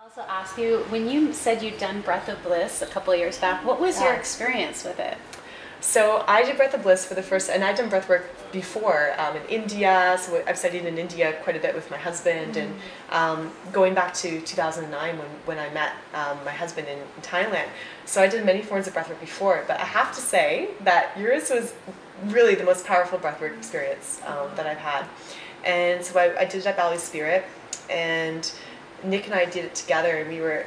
Also ask you, when you said you'd done Breath of Bliss a couple of years back, what was your experience with it? So I did Breath of Bliss for the first, and I'd done breathwork before in India. So I've studied in India quite a bit with my husband, and going back to 2009 when I met my husband in Thailand. So I did many forms of breathwork before, but I have to say that yours was really the most powerful breathwork experience that I've had. And so I did it at Valley Spirit, and Nick and I did it together, and we were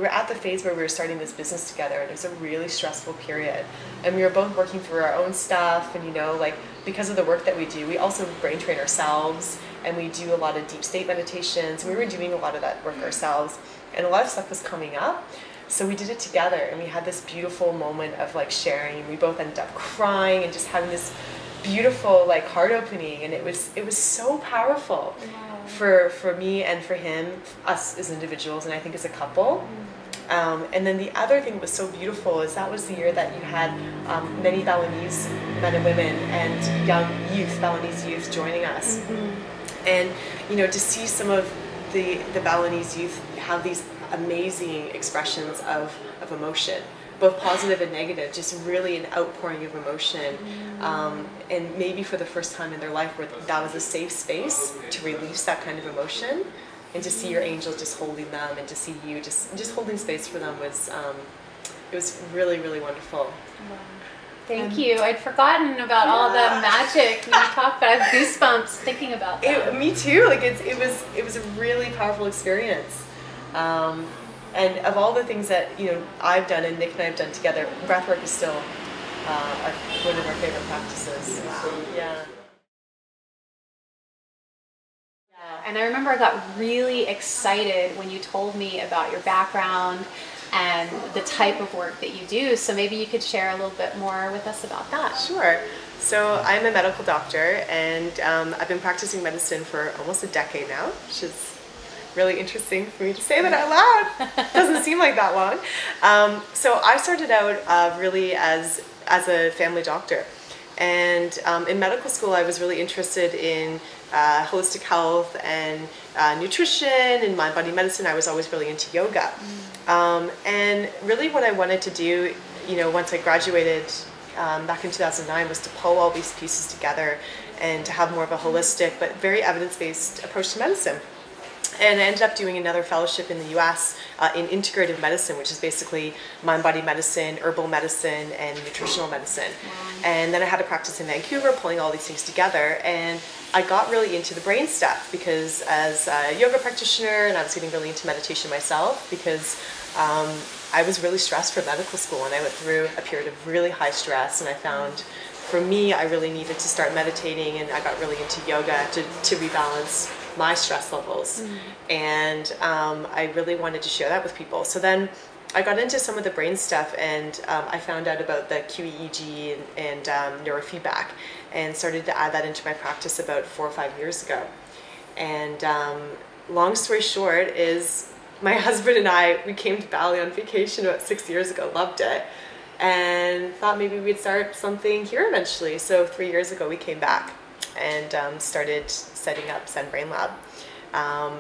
at the phase where we were starting this business together, and it was a really stressful period. And we were both working through our own stuff, and like because of the work that we do, we also brain train ourselves, and we do a lot of deep state meditations. We were doing a lot of that work ourselves, and a lot of stuff was coming up. So we did it together, and we had this beautiful moment of like sharing, and we both ended up crying and just having this beautiful like heart opening, and it was so powerful. Wow. For me and for him, us as individuals, and I think as a couple. And then the other thing that was so beautiful is that was the year that you had many Balinese men and women and young youth, Balinese youth joining us. And to see some of the Balinese youth have these amazing expressions of emotion, both positive and negative, just really an outpouring of emotion. And maybe for the first time in their life where that was a safe space to release that kind of emotion, and to see your angel just holding them, and to see you just holding space for them was, it was really, really wonderful. Wow. Thank you. I'd forgotten about all the magic when you talked, but I have goosebumps thinking about that. Me too. Like it was a really powerful experience. And of all the things that I've done and Nick and I have done together, breathwork is still one of our favorite practices. Wow. Yeah. And I remember I got really excited when you told me about your background and the type of work that you do. So maybe you could share a little bit more with us about that. Sure. So I'm a medical doctor, and I've been practicing medicine for almost a decade now, which is really interesting for me to say that out loud. Doesn't seem like that long. So I started out really as a family doctor. And in medical school, I was really interested in holistic health and nutrition and mind-body medicine. I was always really into yoga. And really what I wanted to do, once I graduated back in 2009, was to pull all these pieces together and to have more of a holistic but very evidence-based approach to medicine. And I ended up doing another fellowship in the US in integrative medicine, which is basically mind-body medicine, herbal medicine, and nutritional medicine. And then I had a practice in Vancouver, pulling all these things together. And I got really into the brain stuff because as a yoga practitioner, and I was getting really into meditation myself because I was really stressed for medical school, and I went through a period of really high stress, and I found for me, I really needed to start meditating, and I got really into yoga to rebalance my stress levels. And I really wanted to share that with people. So then I got into some of the brain stuff, and I found out about the QEEG and neurofeedback, and started to add that into my practice about 4 or 5 years ago. And long story short is my husband and we came to Bali on vacation about 6 years ago, loved it, and thought maybe we'd start something here eventually. So 3 years ago we came back and started setting up Zen Brain Lab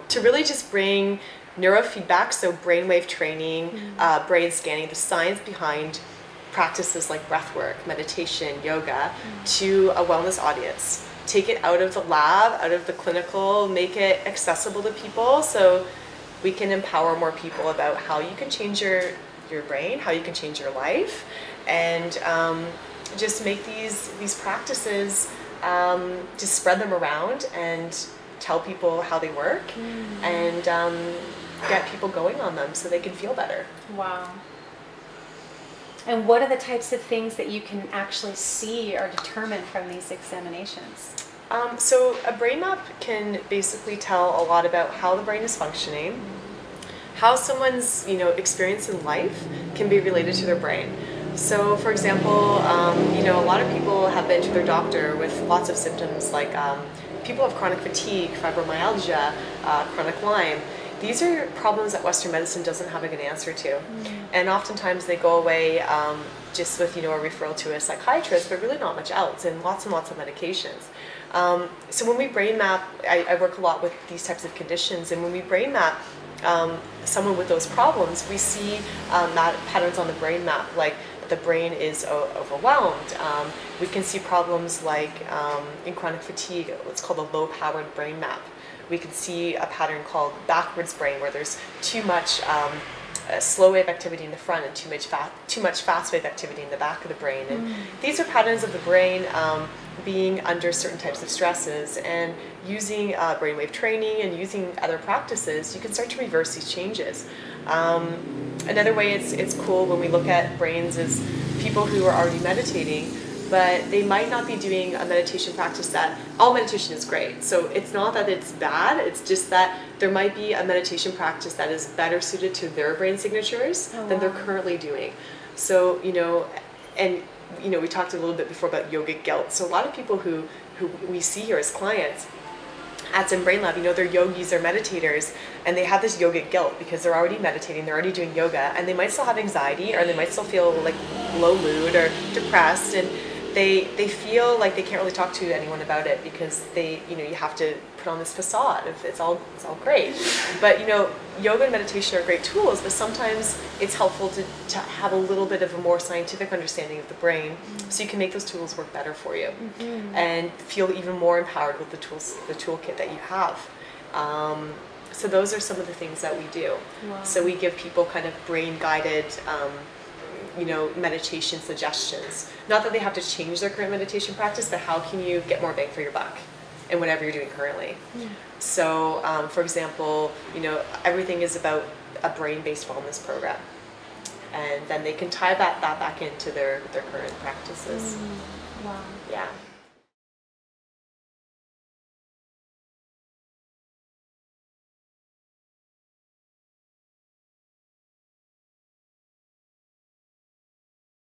to really just bring neurofeedback, so brainwave training, brain scanning, the science behind practices like breathwork, meditation, yoga, to a wellness audience. Take it out of the lab, out of the clinical, make it accessible to people so we can empower more people about how you can change your brain, how you can change your life, and just make these practices, just spread them around and tell people how they work, and get people going on them so they can feel better. Wow. And what are the types of things that you can actually see or determine from these examinations? So a brain map can basically tell a lot about how the brain is functioning, how someone's experience in life can be related to their brain. So for example, a lot of people have been to their doctor with lots of symptoms, like people have chronic fatigue, fibromyalgia, chronic Lyme. These are problems that Western medicine doesn't have a good answer to. And oftentimes they go away just with a referral to a psychiatrist, but really not much else, and lots of medications. So when we brain map, I work a lot with these types of conditions, and when we brain map, someone with those problems, we see patterns on the brain map, like the brain is overwhelmed. We can see problems like in chronic fatigue, what's called a low-powered brain map. We can see a pattern called backwards brain, where there's too much slow wave activity in the front and too much fast wave activity in the back of the brain. And these are patterns of the brain being under certain types of stresses, and using brainwave training and using other practices, you can start to reverse these changes. Another way it's cool when we look at brains is people who are already meditating, but they might not be doing a meditation practice that, all meditation is great. So it's not that it's bad, it's just that there might be a meditation practice that is better suited to their brain signatures than they're currently doing. So, we talked a little bit before about yogic guilt. So a lot of people who we see here as clients at Zen Brain Lab, they're yogis, they're meditators, and they have this yogic guilt because they're already meditating, they're already doing yoga, and they might still have anxiety, or they might still feel like low mood or depressed, and they feel like they can't really talk to anyone about it because you have to put on this facade of it's all great. But yoga and meditation are great tools, but sometimes it's helpful to have a little bit of a more scientific understanding of the brain, so you can make those tools work better for you and feel even more empowered with the toolkit that you have. So those are some of the things that we do. Wow. So we give people kind of brain guided meditation suggestions. Not that they have to change their current meditation practice, but how can you get more bang for your buck in whatever you're doing currently. So, for example, everything is about a brain-based wellness program. And then they can tie that back into their current practices. Wow. Yeah.